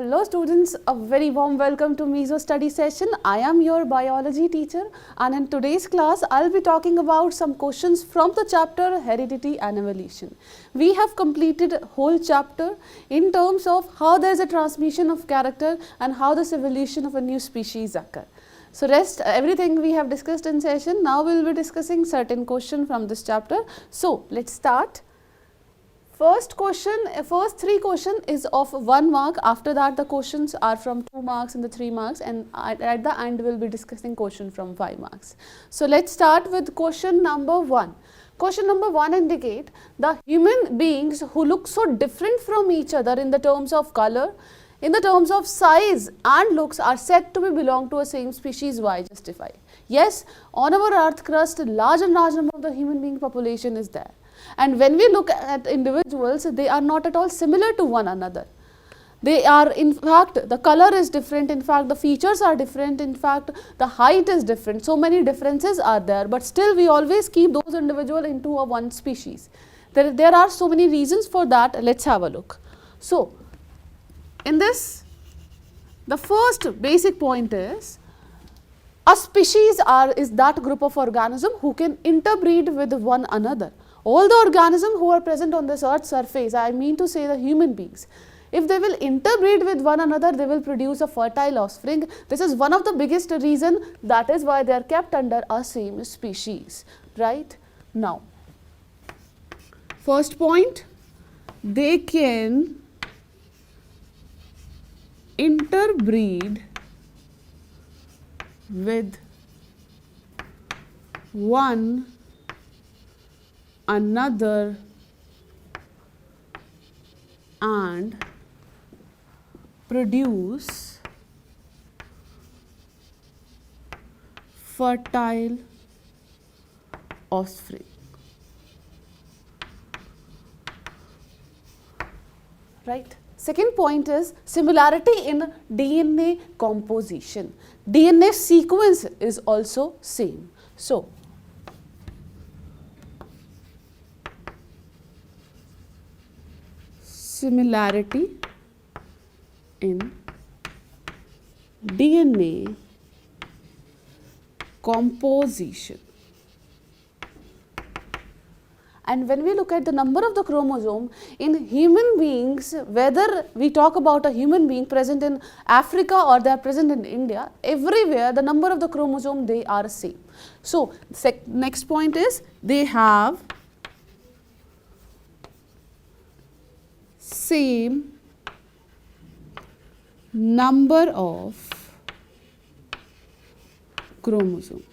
Hello students, a very warm welcome to Meso study session. I am your biology teacher and in today's class I will be talking about some questions from the chapter Heredity and Evolution. We have completed whole chapter in terms of how there is a transmission of character and how this evolution of a new species occur. So rest everything we have discussed in session. Now we will be discussing certain questions from this chapter. So let's start. First three question is of 1 mark. After that the questions are from 2 marks and the 3 marks, and at the end we will be discussing question from 5 marks. So let's start with question number 1. Question number 1 indicate the human beings who look so different from each other in the terms of color, in the terms of size and looks are said to be belong to a same species. Why? Justify. Yes, on our earth crust large and large number of the human being population is there. And when we look at individuals, they are not at all similar to one another. They are, in fact, the color is different, in fact, the features are different, in fact, the height is different. So many differences are there, but still we always keep those individuals into a one species. There are so many reasons for that. Let's have a look. So, in this, the first basic point is, a species is that group of organisms who can interbreed with one another. All the organisms who are present on this earth's surface, I mean to say the human beings, if they will interbreed with one another, they will produce a fertile offspring. This is one of the biggest reason, that is why they are kept under a same species, right? Now, first point, they can interbreed with one another and produce fertile offspring. Right? Second point is similarity in DNA composition. DNA sequence is also same. So, similarity in DNA composition. And when we look at the number of the chromosome in human beings, whether we talk about a human being present in Africa or they are present in India, everywhere the number of the chromosome they are same. So, next point is they have same number of chromosome.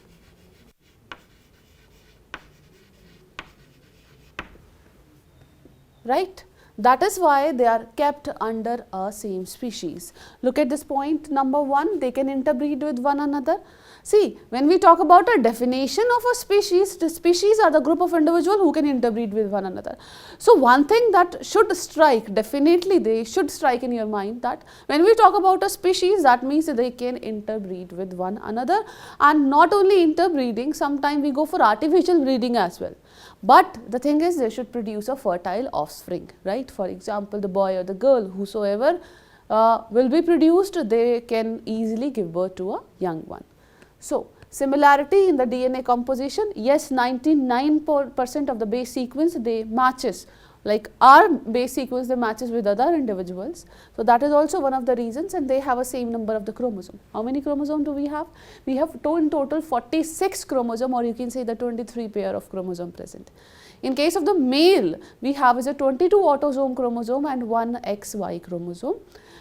Right? That is why they are kept under a same species. Look at this point number 1, they can interbreed with one another. See, when we talk about a definition of a species, the species are the group of individuals who can interbreed with one another. So, one thing that should strike, definitely they should strike in your mind, that when we talk about a species, that means they can interbreed with one another, and not only interbreeding, sometimes we go for artificial breeding as well. But the thing is, they should produce a fertile offspring, right? For example, the boy or the girl, whosoever will be produced, they can easily give birth to a young one. So, similarity in the DNA composition, yes, 99% of the base sequence they matches, like our base sequence they matches with other individuals. So, that is also one of the reasons, and they have a same number of the chromosome. How many chromosome do we have? We have in total 46 chromosome, or you can say the 23 pair of chromosome present. In case of the male, we have is a 22 autosome chromosome and 1 XY chromosome.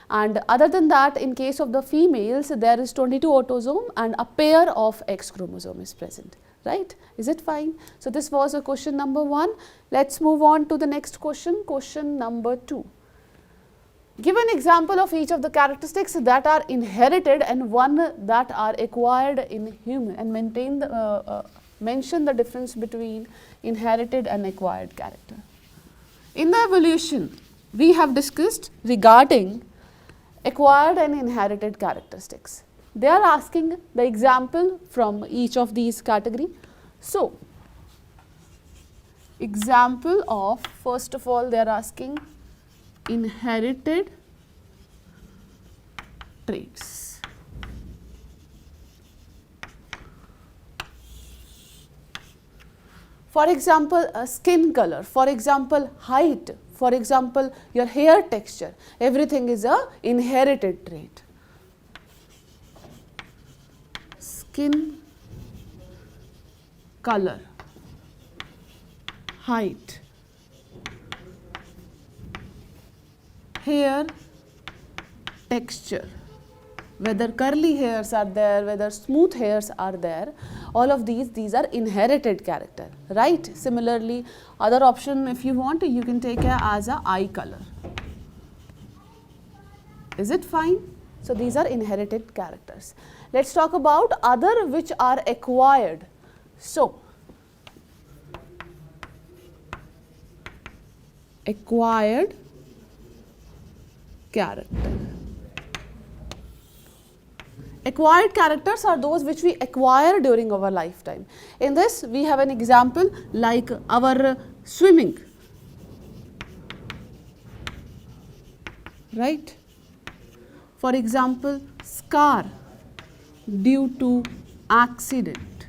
And other than that, in case of the females, there is 22 autosome and a pair of X chromosome is present, right? Is it fine? So, this was a question number 1. Let's move on to the next question, question number 2. Give an example of each of the characteristics that are inherited and one that are acquired in human, and mention the difference between inherited and acquired character. In the evolution, we have discussed regarding acquired and inherited characteristics. They are asking the example from each of these category. So, example of, first of all, they are asking inherited traits. For example, skin color, for example, height, for example, your hair texture, everything is a inherited trait. Skin color, height, hair texture, whether curly hairs are there, whether smooth hairs are there, all of these are inherited character, right? Similarly, other option, if you want, you can take as a eye color. Is it fine? So these are inherited characters. Let's talk about other which are acquired. So acquired character. Acquired characters are those which we acquire during our lifetime. In this, we have an example like our swimming, right? For example, scar due to accident.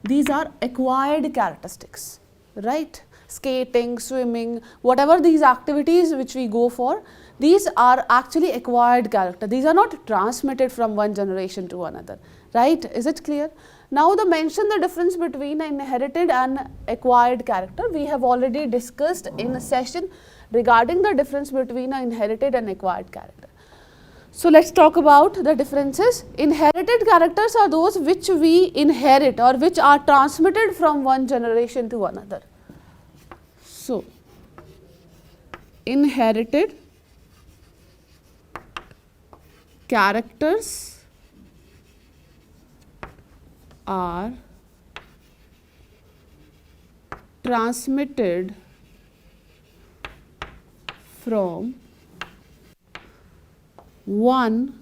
These are acquired characteristics, right? Skating, swimming, whatever these activities which we go for, these are actually acquired character. These are not transmitted from one generation to another, right? Is it clear? Now, mention the difference between an inherited and acquired character. We have already discussed in a session regarding the difference between an inherited and acquired character. So, let's talk about the differences. Inherited characters are those which we inherit or which are transmitted from one generation to another. So, inherited characters are transmitted from one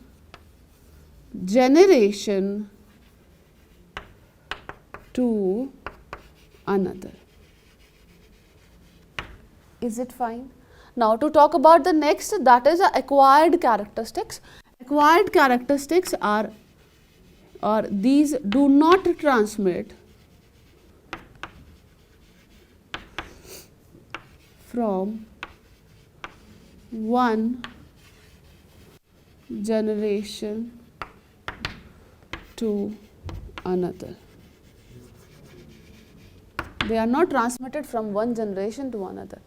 generation to another. Is it fine? Now, to talk about the next, that is acquired characteristics. Acquired characteristics are, or these do not transmit from one generation to another. They are not transmitted from one generation to another,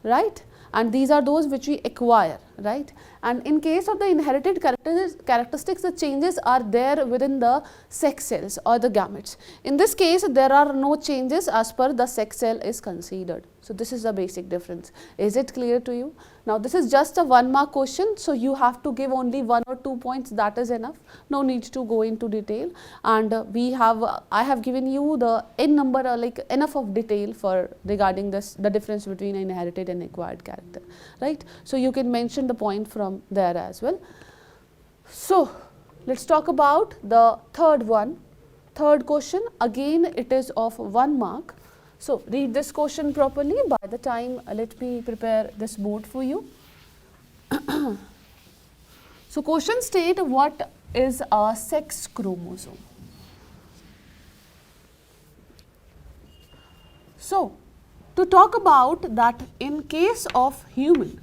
right? And these are those which we acquire, right? And in case of the inherited characteristics, the changes are there within the sex cells or the gametes. In this case, there are no changes as per the sex cell is considered. So this is the basic difference. Is it clear to you? Now this is just a 1 mark question, so you have to give only 1 or 2 points, that is enough. No need to go into detail. And I have given you the n number, like enough of detail for regarding this, the difference between inherited and acquired character, right? So you can mention the point from there as well. So let's talk about the third one. Third question, again it is of 1 mark. So read this question properly. By the time, let me prepare this board for you. So question state, what is a sex chromosome? So to talk about that, in case of humans,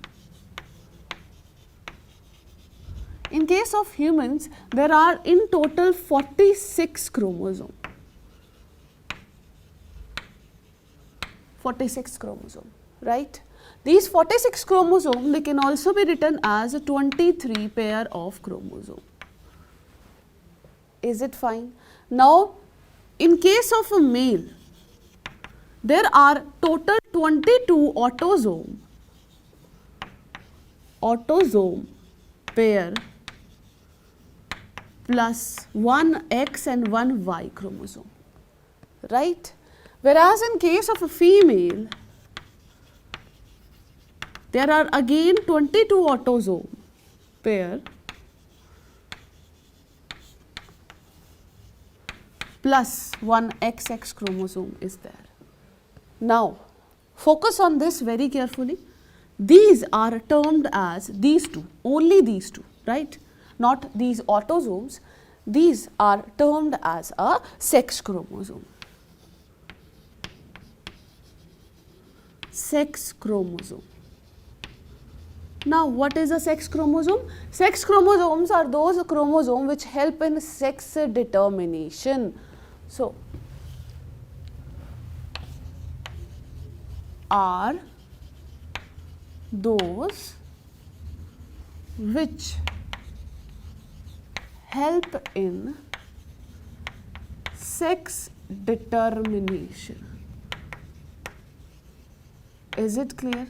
there are in total 46 chromosomes. 46 chromosome, right? These 46 chromosome, they can also be written as a 23 pair of chromosome. Is it fine? Now, in case of a male, there are total 22 autosome pair plus 1 X and 1 Y chromosome, right? Whereas in case of a female, there are again 22 autosome pair plus 1 XX chromosome is there. Now, focus on this very carefully. these are termed as these two, only these two, right? Not these autosomes. These are termed as a sex chromosome. Sex chromosome. Now, what is a sex chromosome? Sex chromosomes are those chromosomes which help in sex determination. So, are those which help in sex determination. Is it clear?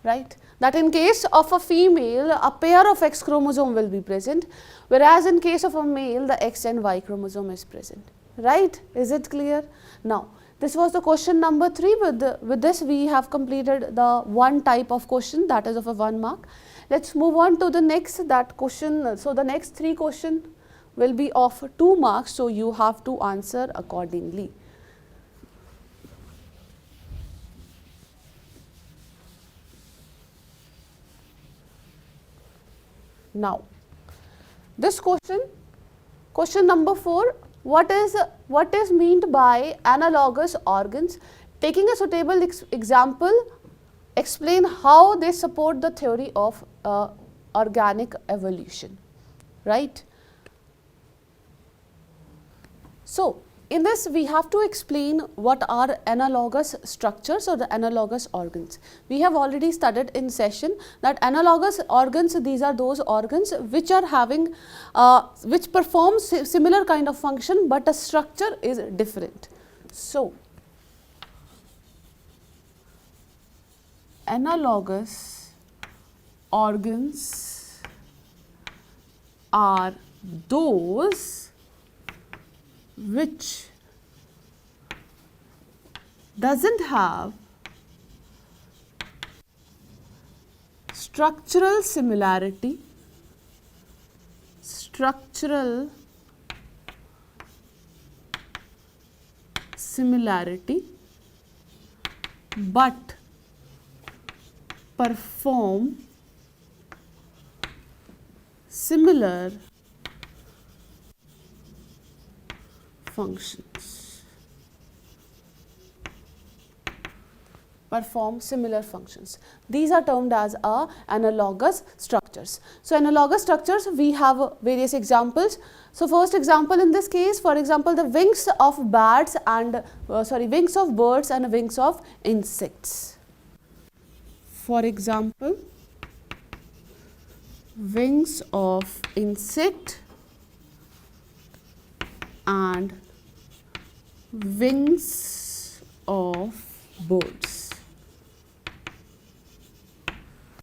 Right? That in case of a female, a pair of X chromosome will be present, whereas in case of a male, the X and Y chromosome is present. Right? Is it clear? Now, this was the question number 3. With this, we have completed the one type of question, that is of a 1 mark. Let's move on to the next that question. So, the next 3 questions will be of 2 marks. So, you have to answer accordingly. Now, this question number 4, what is meant by analogous organs? Taking a suitable example, explain how they support the theory of organic evolution, right? So, in this we have to explain what are analogous structures or the analogous organs. We have already studied in session that analogous organs, these are those organs which are having, which perform similar kind of function, but the structure is different. So, analogous organs are those which doesn't have structural similarity, but perform similar functions. These are termed as analogous structures. So, analogous structures, we have various examples. So, first example in this case, for example, the wings of birds and wings of birds and wings of insects. For example, wings of insect and wings of birds.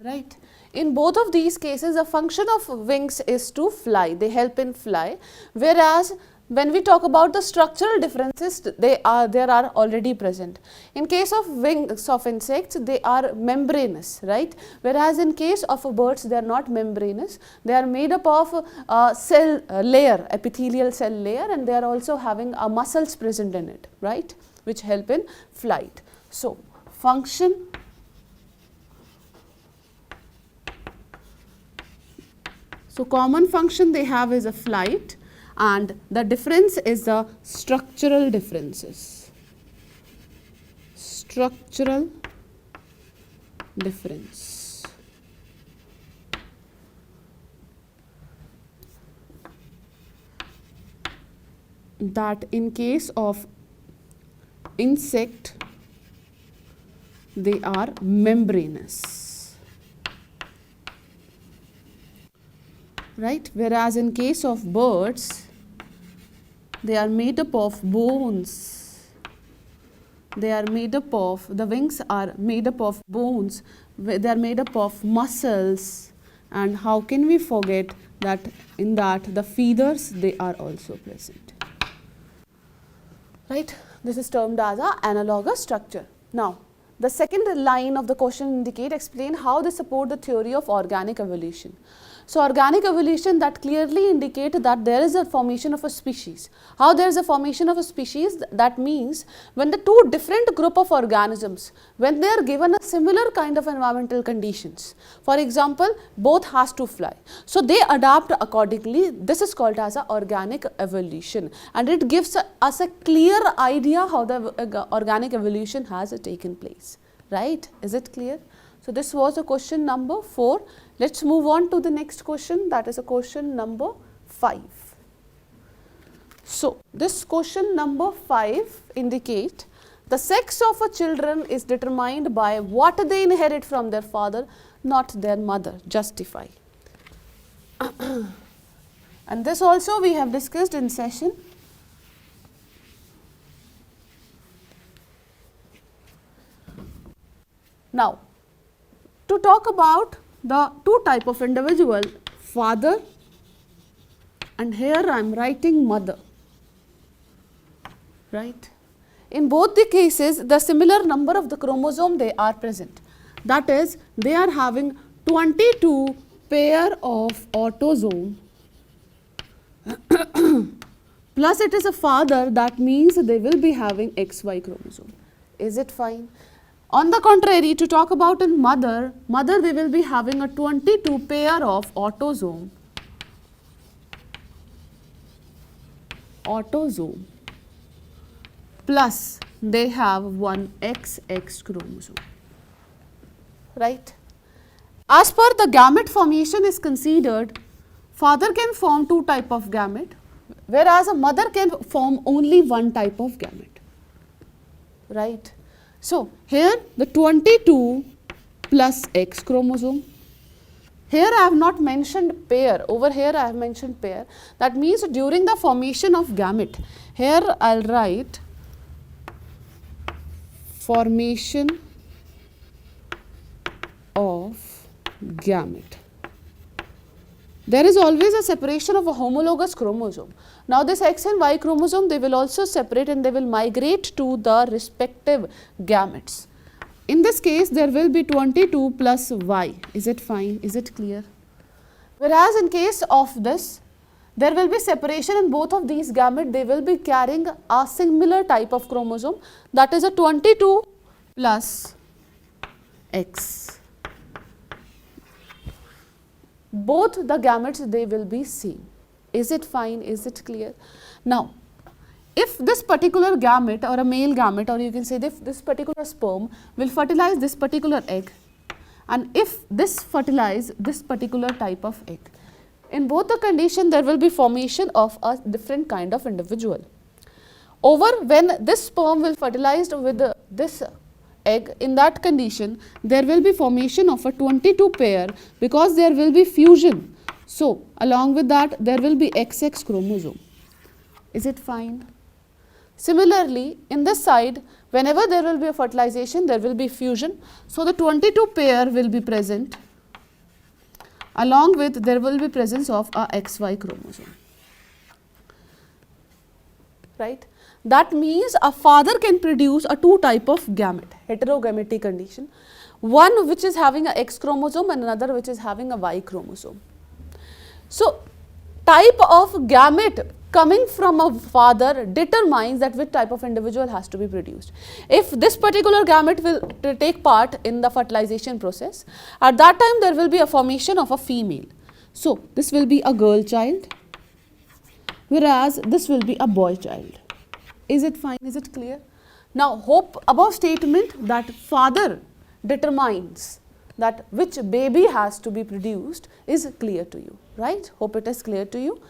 Right. In both of these cases, the function of wings is to fly. They help in fly. Whereas, when we talk about the structural differences, there are already present. In case of wings of insects, they are membranous, right? Whereas, in case of birds, they are not membranous. They are made up of cell layer, epithelial cell layer, and they are also having muscles present in it, right? Which help in flight. So, function. So, common function they have is a flight, and the difference is the structural differences. Structural difference. That in case of insect, they are membranous. Right, whereas in case of birds, they are made up of bones. The wings are made up of bones, they are made up of muscles, and how can we forget that in that the feathers, they are also present. Right, this is termed as an analogous structure. Now, the second line of the question indicate, explain how they support the theory of organic evolution. So organic evolution that clearly indicate that there is a formation of a species. How there is a formation of a species? That means when the two different group of organisms, when they are given a similar kind of environmental conditions, for example, both has to fly, so they adapt accordingly. This is called as a organic evolution, and it gives us a clear idea how the organic evolution has taken place, right? Is it clear? So this was a question number 4. Let's move on to the next question, that is a question number 5. So this question number 5 indicate the sex of a children is determined by what they inherit from their father, not their mother. Justify. And this also we have discussed in session. Now, to talk about the two type of individual, father, and here I am writing mother, right? In both the cases, the similar number of the chromosome they are present. That is, they are having 22 pair of autosome plus it is a father, that means they will be having XY chromosome. Is it fine? On the contrary, to talk about in mother, they will be having a 22 pair of autosome plus they have one XX chromosome, right? As per the gamete formation is considered, father can form two type of gamete, whereas a mother can form only one type of gamete, right? So here the 22 plus X chromosome. Here I have not mentioned pair, over here I have mentioned pair. That means during the formation of gamete, here I will write formation of gamete. There is always a separation of a homologous chromosome. Now this X and Y chromosome, they will also separate and they will migrate to the respective gametes. In this case, there will be 22 plus Y. Is it fine? Is it clear? Whereas in case of this, there will be separation in both of these gametes. They will be carrying a similar type of chromosome, that is a 22 plus X. Both the gametes, they will be same. Is it fine? Is it clear? Now, if this particular gamete or a male gamete, or you can say this particular sperm will fertilize this particular egg, and if this fertilize this particular type of egg, in both the condition there will be formation of a different kind of individual. Over when this sperm will fertilized with this egg, in that condition there will be formation of a 22 pair, because there will be fusion. So along with that there will be XX chromosome. Is it fine? Similarly, in this side, whenever there will be a fertilization, there will be fusion. So the 22 pair will be present, along with there will be presence of a XY chromosome, right? That means a father can produce a two type of gamete, heterogametic condition, one which is having a X chromosome and another which is having a Y chromosome. So type of gamete coming from a father determines that which type of individual has to be produced. If this particular gamete will take part in the fertilization process, at that time there will be a formation of a female. So this will be a girl child, whereas this will be a boy child. Is it fine? Is it clear? Now hope above statement that father determines that which baby has to be produced is clear to you, right? Hope it is clear to you.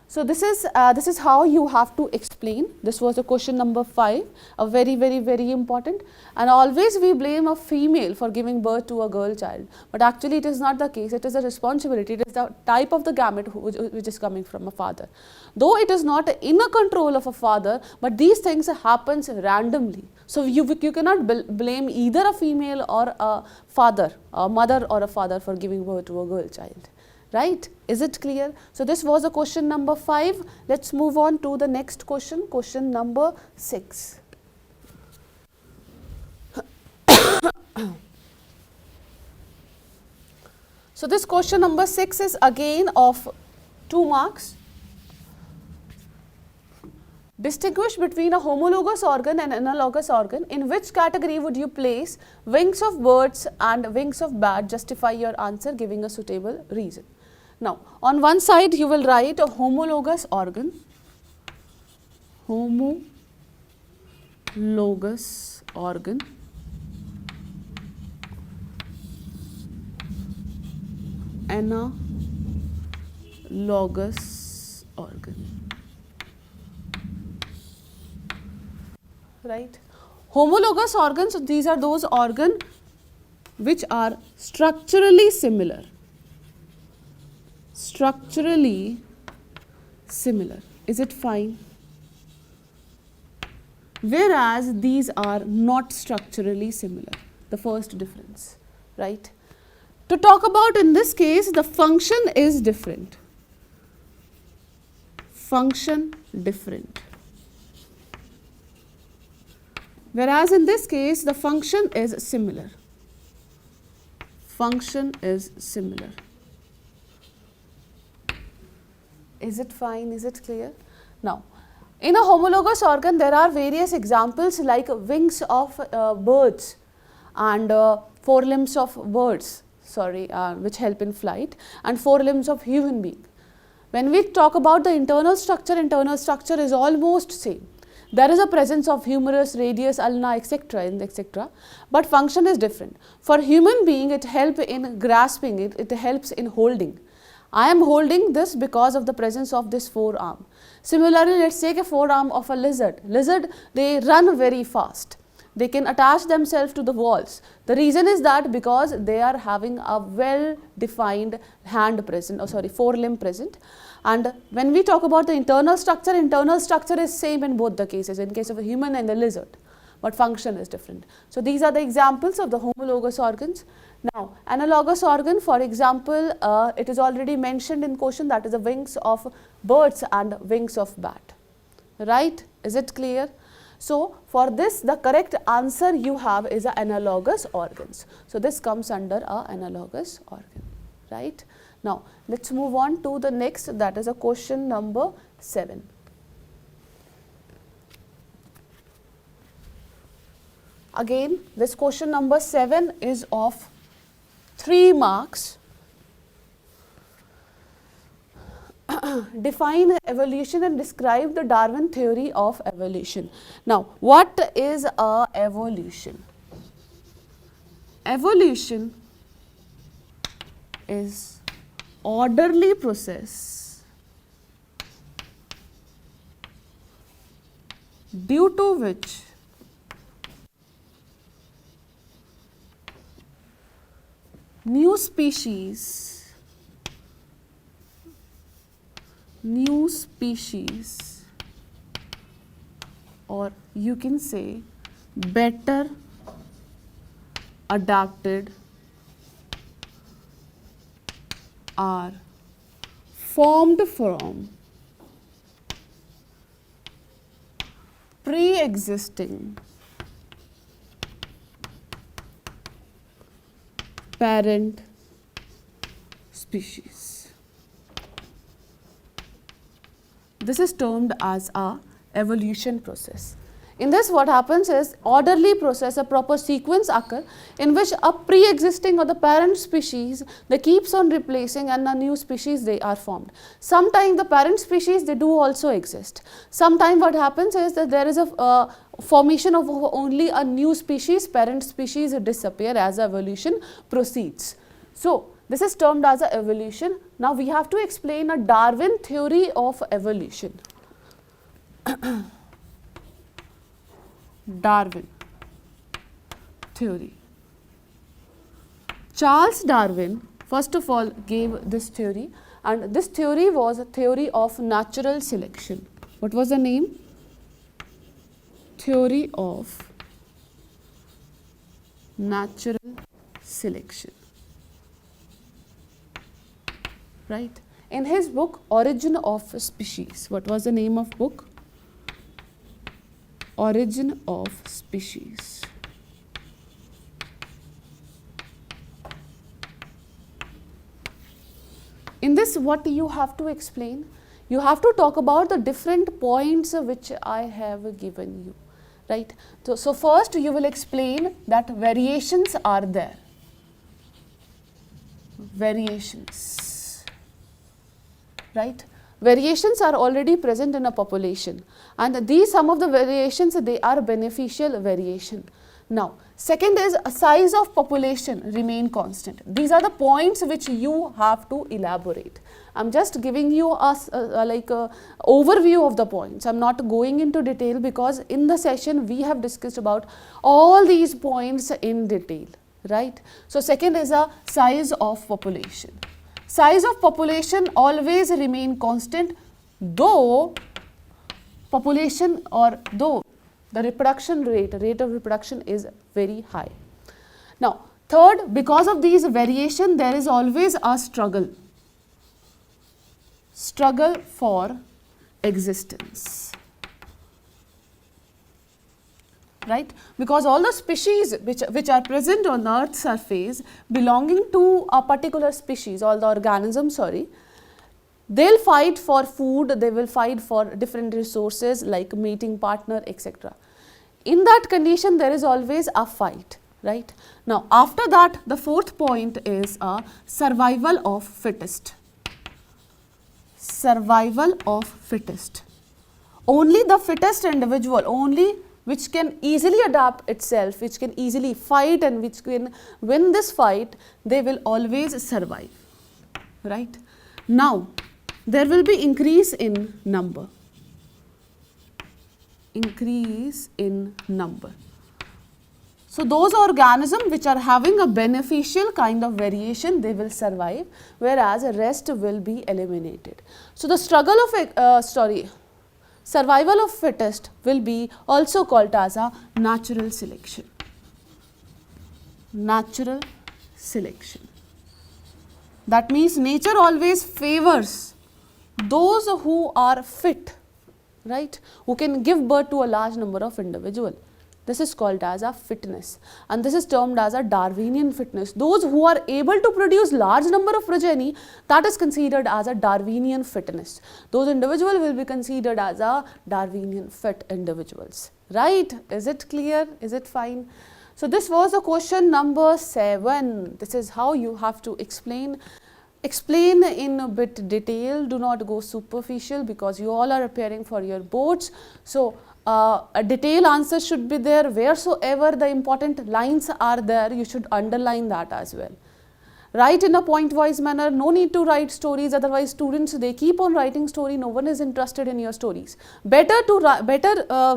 So this is how you have to explain. This was a question number 5, a very important. And always we blame a female for giving birth to a girl child, but actually it is not the case. It is a responsibility. It is the type of the gamete which is coming from a father. Though it is not in a control of a father, but these things happens randomly. So you cannot blame either a female or a father, a mother or a father for giving birth to a girl child. Right? Is it clear? So this was a question number 5. Let's move on to the next question, question number 6. So this question number 6 is again of 2 marks. Distinguish between a homologous organ and analogous organ. In which category would you place wings of birds and wings of bat? Justify your answer giving a suitable reason. Now, on one side you will write a homologous organ, homologous organ, analogous organ. Right. Homologous organs, these are those organs which are structurally similar. Structurally similar. Is it fine? Whereas these are not structurally similar. The first difference. Right. To talk about in this case, the function is different. Function different. Whereas in this case, the function is similar. Function is similar. Is it fine? Is it clear? Now, in a homologous organ, there are various examples like wings of birds and forelimbs of birds, which help in flight, and forelimbs of human being. When we talk about the internal structure is almost same. There is a presence of humerus, radius, ulna, etc. But function is different. For human being, it helps in grasping, it helps in holding. I am holding this because of the presence of this forearm. Similarly, let's take a forearm of a lizard. Lizard, they run very fast. They can attach themselves to the walls. The reason is that because they are having a well-defined hand present, forelimb present. And when we talk about the internal structure is same in both the cases, in case of a human and the lizard, but function is different. So these are the examples of the homologous organs. Now, analogous organ, for example, it is already mentioned in question, that is the wings of birds and wings of bat. Right? Is it clear? So, for this, the correct answer you have is a analogous organs. So, this comes under a analogous organ. Right? Now, let's move on to the next, that is a question number 7. Again, this question number 7 is of 3 marks. Define evolution and describe the Darwin theory of evolution. Now, what is a evolution? Evolution is orderly process due to which new species or you can say better adapted are formed from pre-existing parent species. This is termed as a evolution process. In this, what happens is orderly process, a proper sequence occur in which a pre-existing or the parent species, they keeps on replacing and a new species they are formed. Sometimes the parent species, they do also exist. Sometimes what happens is that there is a formation of only a new species, parent species disappear as evolution proceeds. So, this is termed as a evolution. Now, we have to explain a Darwin theory of evolution. Darwin theory. Charles Darwin first of all gave this theory, and this theory was a theory of natural selection. What was the name? Theory of natural selection. Right? In his book Origin of Species, what was the name of book? Origin of Species. in this what you have to explain? You have to talk about the different points which I have given you, right? So first you will explain that variations are there. Variations, right? Variations are already present in a population, and these some of the variations, they are beneficial variation. Now, second is size of population remain constant. These are the points which you have to elaborate. I am just giving you a overview of the points. I am not going into detail because in the session we have discussed about all these points in detail, right? So, second is a size of population. Size of population always remain constant though population or though the reproduction rate of reproduction is very high. Now, third, because of these variation there is always a struggle for existence, right? Because all the species which are present on the earth's surface belonging to a particular species, all the organisms, they'll fight for food, they will fight for different resources like mating partner, etc. In that condition there is always a fight, right? Now, after that the fourth point is a survival of fittest. Survival of fittest. Only the fittest individual, only which can easily adapt itself, which can easily fight and which can win this fight, they will always survive, right? Now, there will be increase in number. Increase in number. So, those organisms which are having a beneficial kind of variation, they will survive, whereas the rest will be eliminated. So, the struggle of survival of fittest will be also called as a natural selection. Natural selection. That means nature always favors those who are fit, right? Who can give birth to a large number of individuals. This is called as a fitness, and this is termed as a Darwinian fitness. Those who are able to produce large number of progeny, that is considered as a Darwinian fitness. Those individuals will be considered as a Darwinian fit individuals, right? Is it clear? Is it fine? So, this was the question number 7. This is how you have to explain in a bit detail. Do not go superficial because you all are preparing for your boards. So, a detailed answer should be there. Wheresoever the important lines are there, you should underline that as well. Write in a point wise manner. No need to write stories, otherwise students, they keep on writing story, no one is interested in your stories. Better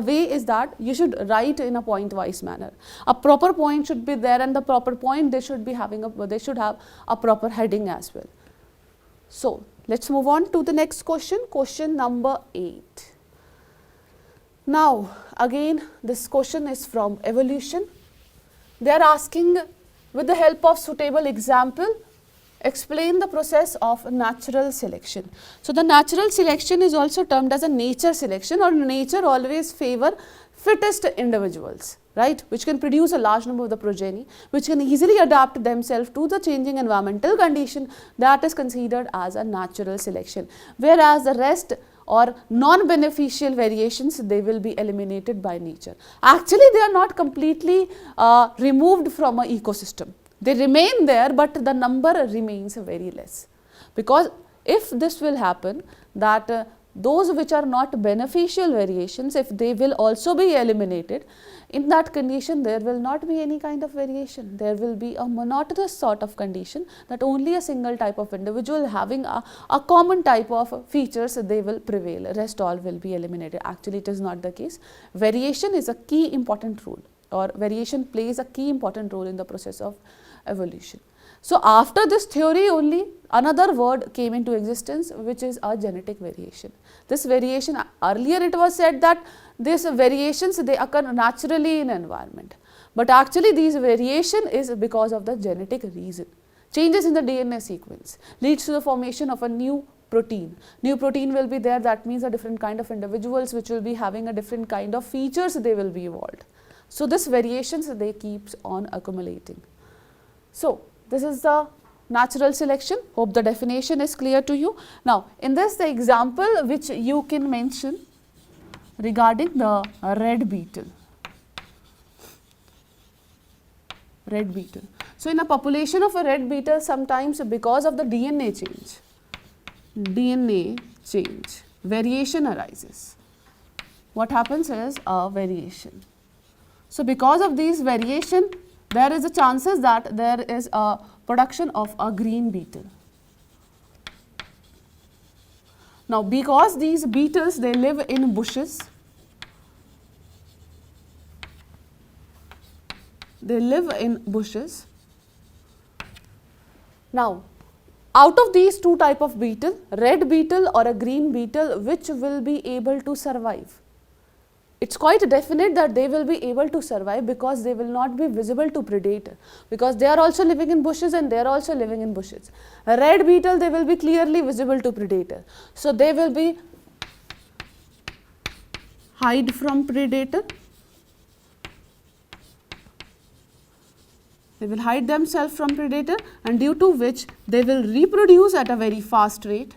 way is that you should write in a point wise manner. A proper point should be there, and the proper point they should have a proper heading as well. So, let's move on to the next question, question number 8. Now, again this question is from evolution. They are asking, with the help of suitable example, explain the process of natural selection. So, the natural selection is also termed as a nature selection, or nature always favor fittest individuals, right, which can produce a large number of the progeny, which can easily adapt themselves to the changing environmental condition. That is considered as a natural selection, whereas the rest or non-beneficial variations, they will be eliminated by nature. Actually, they are not completely removed from an ecosystem. They remain there, but the number remains very less. Because if this will happen, that those which are not beneficial variations, if they will also be eliminated, in that condition there will not be any kind of variation. There will be a monotonous sort of condition, that only a single type of individual having a common type of features, they will prevail, rest all will be eliminated. Actually, it is not the case. Variation is a key important role, or variation plays a key important role in the process of evolution. So, after this theory only another word came into existence, which is a genetic variation. This variation, earlier it was said that these variations, they occur naturally in environment, but actually these variation is because of the genetic reason. Changes in the DNA sequence leads to the formation of a new protein. New protein will be there, that means a different kind of individuals which will be having a different kind of features, they will be evolved. So, this variations, they keeps on accumulating. So, this is the natural selection. Hope the definition is clear to you. Now, in this the example which you can mention regarding the red beetle. Red beetle. So, in a population of a red beetle, sometimes because of the DNA change, variation arises. What happens is a variation. So, because of these variation, there is a chances that there is a production of a green beetle. Now, because these beetles, they live in bushes, Now, out of these two type of beetle, red beetle or a green beetle, which will be able to survive? It's quite definite that they will be able to survive because they will not be visible to predator, because they are also living in bushes and they are also living in bushes. A red beetle, they will be clearly visible to predator. So, they will be hide from predator. They will hide themselves from predator, and due to which they will reproduce at a very fast rate,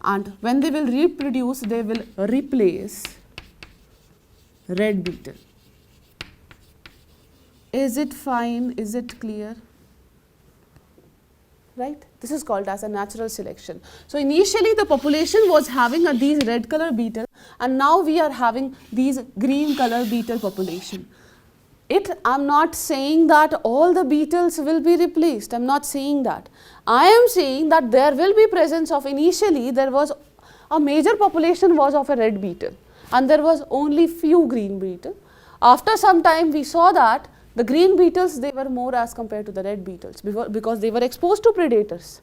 and when they will reproduce, they will replace red beetle. Is it fine? Is it clear? Right? This is called as a natural selection. So, initially the population was having these red color beetle, and now we are having these green color beetle population. I am not saying that all the beetles will be replaced. I am not saying that. I am saying that there will be presence of, initially there was a major population was of a red beetle, and there was only few green beetle. After some time we saw that the green beetles, they were more as compared to the red beetles because they were exposed to predators.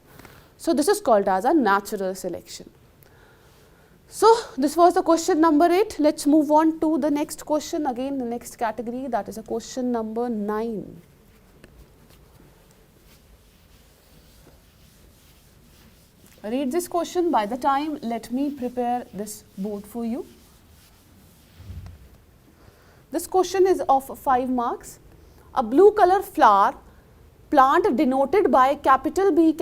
So, this is called as a natural selection. So, this was the question number 8. Let us move on to the next question, again the next category, that is a question number 9. Read this question. By the time, let me prepare this board for you. This question is of 5 marks. A blue color flower plant denoted by capital B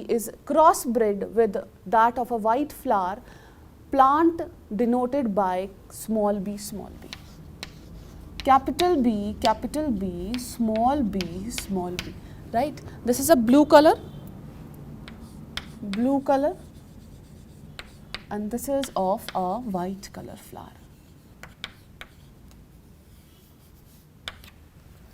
is crossbred with that of a white flower plant denoted by small b. Capital B, small b, right? This is a blue color, and this is of a white color flower.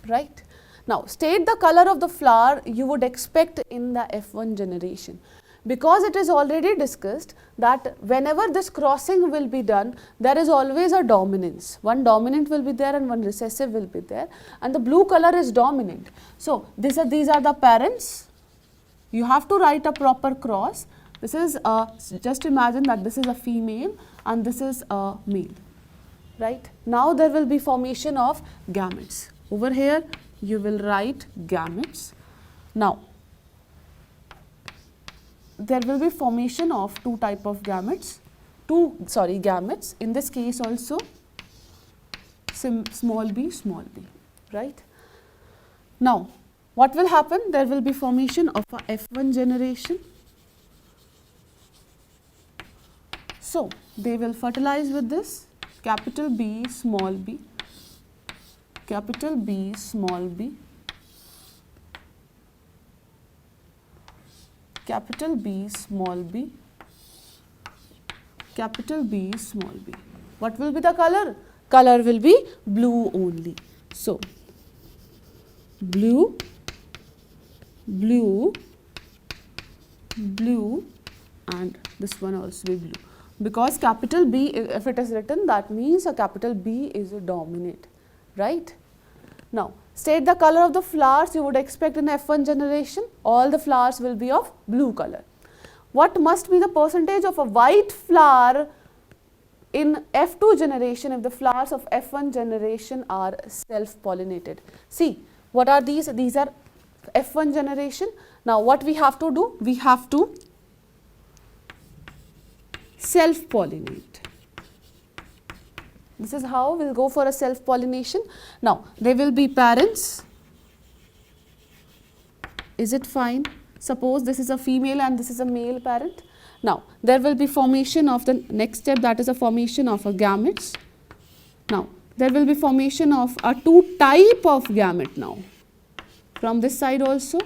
Right? Now, state the color of the flower you would expect in the F1 generation. Because it is already discussed that whenever this crossing will be done, there is always a dominance. One dominant will be there and one recessive will be there, and the blue color is dominant. So, these are the parents. You have to write a proper cross. This is just imagine that this is a female and this is a male. Right? Now, there will be formation of gametes. Over here, you will write gametes. Now, there will be formation of two type of gametes, gametes. In this case also, small b, right? Now, what will happen? There will be formation of a F1 generation. So, they will fertilize with this capital B, small b, capital B, small b, capital B, small b, capital B, small b. What will be the color? Color will be blue only. So, blue, and this one also be blue. Because capital B, if it is written, that means a capital B is a dominant, right? Now, state the color of the flowers you would expect in F1 generation. All the flowers will be of blue color. What must be the percentage of a white flower in F2 generation if the flowers of F1 generation are self-pollinated? See, what are these? These are F1 generation. Now, what we have to do? We have to self-pollinate. This is how we will go for a self-pollination. Now, there will be parents Is it fine? Suppose this is a female and this is a male parent. Now, there will be formation of the next step, that is a formation of a gametes. Now, there will be formation of a two type of gamete now. From this side also.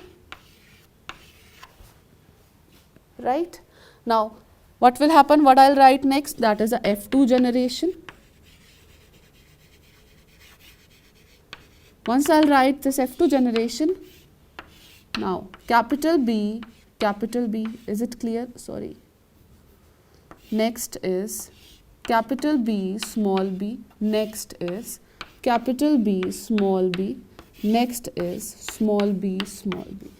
Right? Now, what will happen? What I will write next? That is a F2 generation. Once I will write this F2 generation, now capital B, is it clear? Sorry. Next is capital B, small b, next is capital B, small b, next is small b, small b.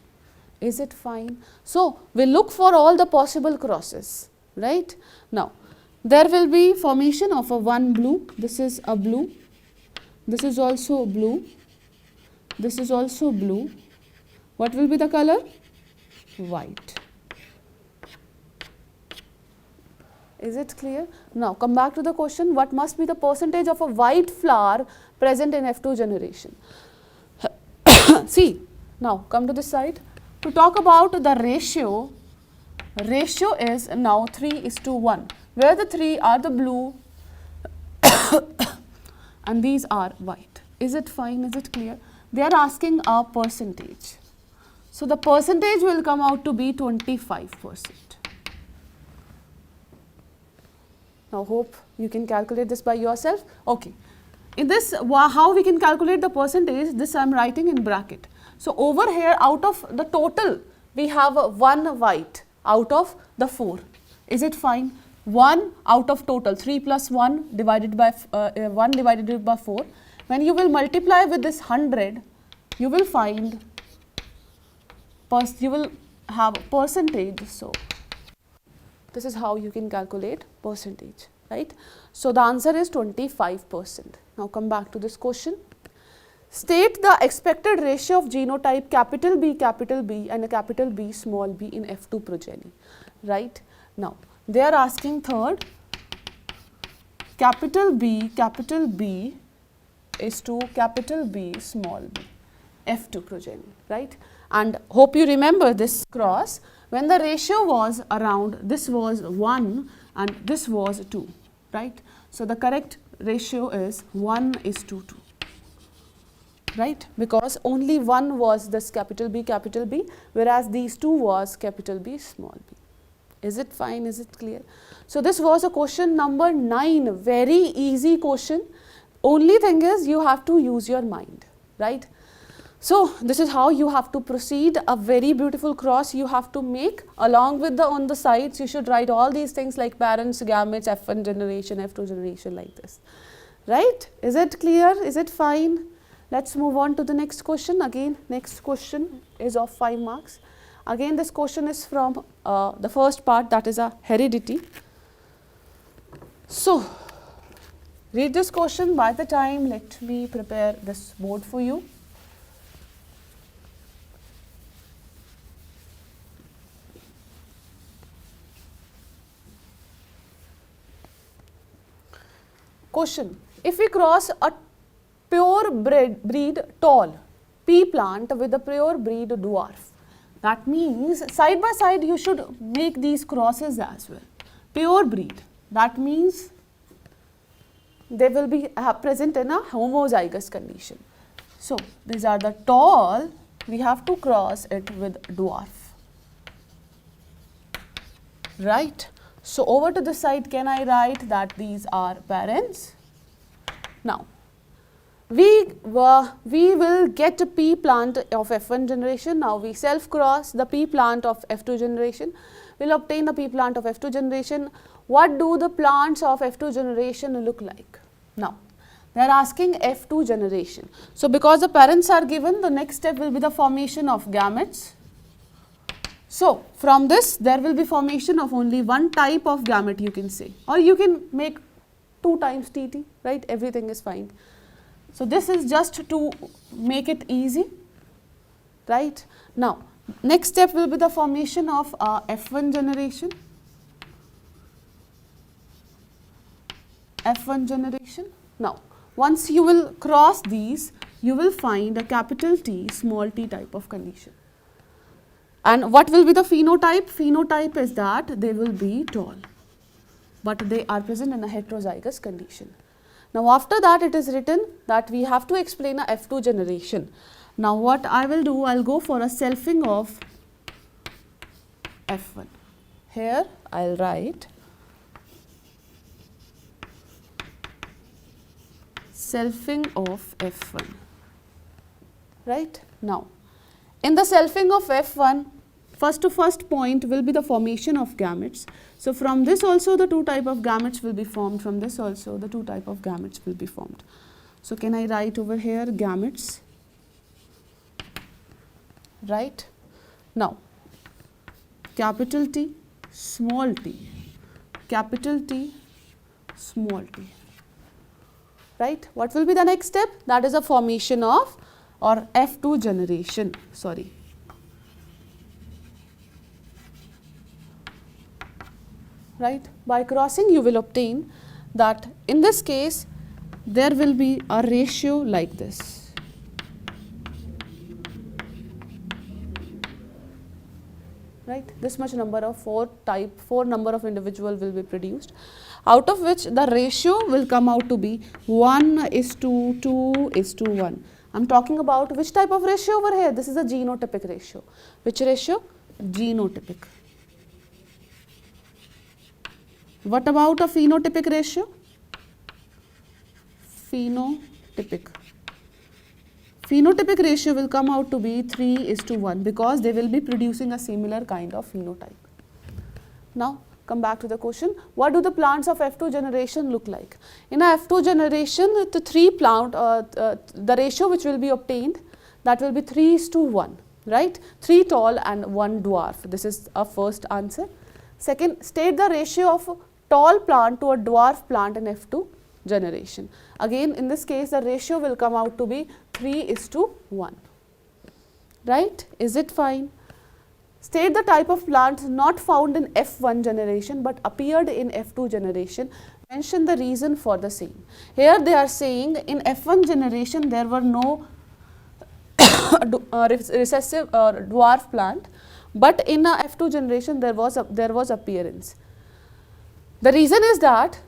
Is it fine? So, we look for all the possible crosses, right? Now, there will be formation of a one blue, this is a blue, this is also blue, this is also blue. What will be the color? White. Is it clear? Now, come back to the question, what must be the percentage of a white flower present in F2 generation? See, now come to this side. To talk about the ratio is now 3:1, where the 3 are the blue and these are white. Is it fine? Is it clear? They are asking a percentage. So, the percentage will come out to be 25%. Now, hope you can calculate this by yourself. Okay. In this, how we can calculate the percentage, this I am writing in bracket. So, over here out of the total, we have one white out of the 4. Is it fine? 1 out of total, 3 plus 1 divided by 1 divided by 4. When you will multiply with this 100, you will find, you will have percentage. So, this is how you can calculate percentage, right? So, the answer is 25%. Now, come back to this question. State the expected ratio of genotype capital B and a capital B small b in F2 progeny, right? Now, they are asking third, capital B is to capital B small b, F2 progeny, right? And hope you remember this cross, when the ratio was around, this was 1 and this was 2, right? So, the correct ratio is 1:2, right? Because only 1 was this capital B, whereas these 2 was capital B, small b. Is it fine? Is it clear? So, this was a question number 9, very easy question. Only thing is you have to use your mind, right? So, this is how you have to proceed. A very beautiful cross you have to make, along with the on the sides you should write all these things like parents, gametes, F1 generation, F2 generation, like this, right? Is it clear? Is it fine? Let's move on to the next question. Again, next question is of 5 marks. Again, this question is from the first part, that is a heredity. So, read this question. By the time, let me prepare this board for you. Question: if we cross a pure breed tall pea plant with a pure breed dwarf, that means side by side you should make these crosses as well. Pure breed, that means they will be present in a homozygous condition. So, these are the tall, we have to cross it with dwarf, right? So, over to the side, can I write that these are parents? Now, we will get a pea plant of F1 generation. Now, we self cross the pea plant of F2 generation. We will obtain the pea plant of F2 generation. What do the plants of F2 generation look like? Now, they are asking F2 generation. So, because the parents are given, the next step will be the formation of gametes. So, from this there will be formation of only one type of gamete, you can say, or you can make 2 times TT, right? Everything is fine. So, this is just to make it easy, right? Now, next step will be the formation of F1 generation. F1 generation. Now, once you will cross these, you will find a capital T, small t type of condition. And what will be the phenotype? Phenotype is that they will be tall, but they are present in a heterozygous condition. Now after that it is written that we have to explain a F2 generation. Now what I will do, I will go for a selfing of F1. Here I will write selfing of F1, right. Now in the selfing of F1, first point will be the formation of gametes. So from this also the two type of gametes will be formed, from this also the two type of gametes will be formed. So can I write over here gametes, right. Now capital T, small t, capital T, small t, right. What will be the next step? That is a formation of or F2 generation, sorry. Right. By crossing you will obtain that in this case there will be a ratio like this. Right. This much number of four number of individual will be produced, out of which the ratio will come out to be 1:2:1. I am talking about which type of ratio over here? This is a genotypic ratio. Which ratio? Genotypic. What about a phenotypic ratio? Phenotypic. Phenotypic ratio will come out to be 3:1 because they will be producing a similar kind of phenotype. Now come back to the question, what do the plants of F2 generation look like? In a F2 generation, the three plant, the ratio which will be obtained, that will be 3:1, right? 3 tall and 1 dwarf. This is our first answer. Second, state the ratio of a tall plant to a dwarf plant in F2 generation. Again, in this case, the ratio will come out to be 3:1, right? Is it fine? State the type of plants not found in F1 generation but appeared in F2 generation. Mention the reason for the same. Here they are saying in F1 generation there were no recessive or dwarf plant, but in a F2 generation there was appearance. The reason is that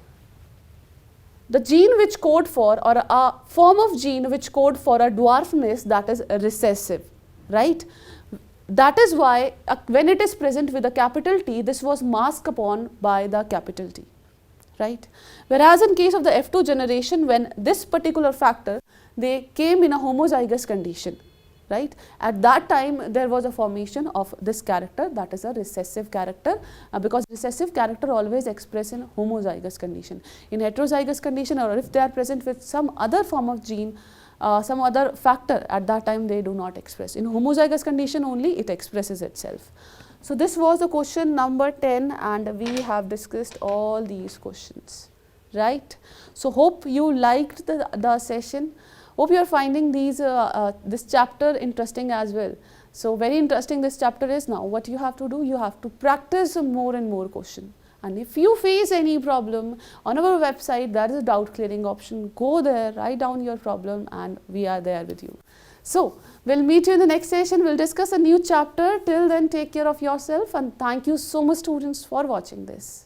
the gene which code for, or a form of gene which code for a dwarfness, that is recessive, right. That is why when it is present with a capital T, this was masked upon by the capital T, right. Whereas in case of the F2 generation, when this particular factor, they came in a homozygous condition, right. At that time there was a formation of this character, that is a recessive character, because recessive character always express in homozygous condition. In heterozygous condition, or if they are present with some other form of gene, some other factor, at that time they do not express. In homozygous condition only it expresses itself. So this was the question number 10 and we have discussed all these questions, right. So hope you liked the session. Hope you are finding this chapter interesting as well. So very interesting this chapter is. Now what you have to do, you have to practice more and more question. And if you face any problem, on our website there is a doubt clearing option. Go there, write down your problem and we are there with you. So we'll meet you in the next session. We'll discuss a new chapter. Till then, take care of yourself and thank you so much students for watching this.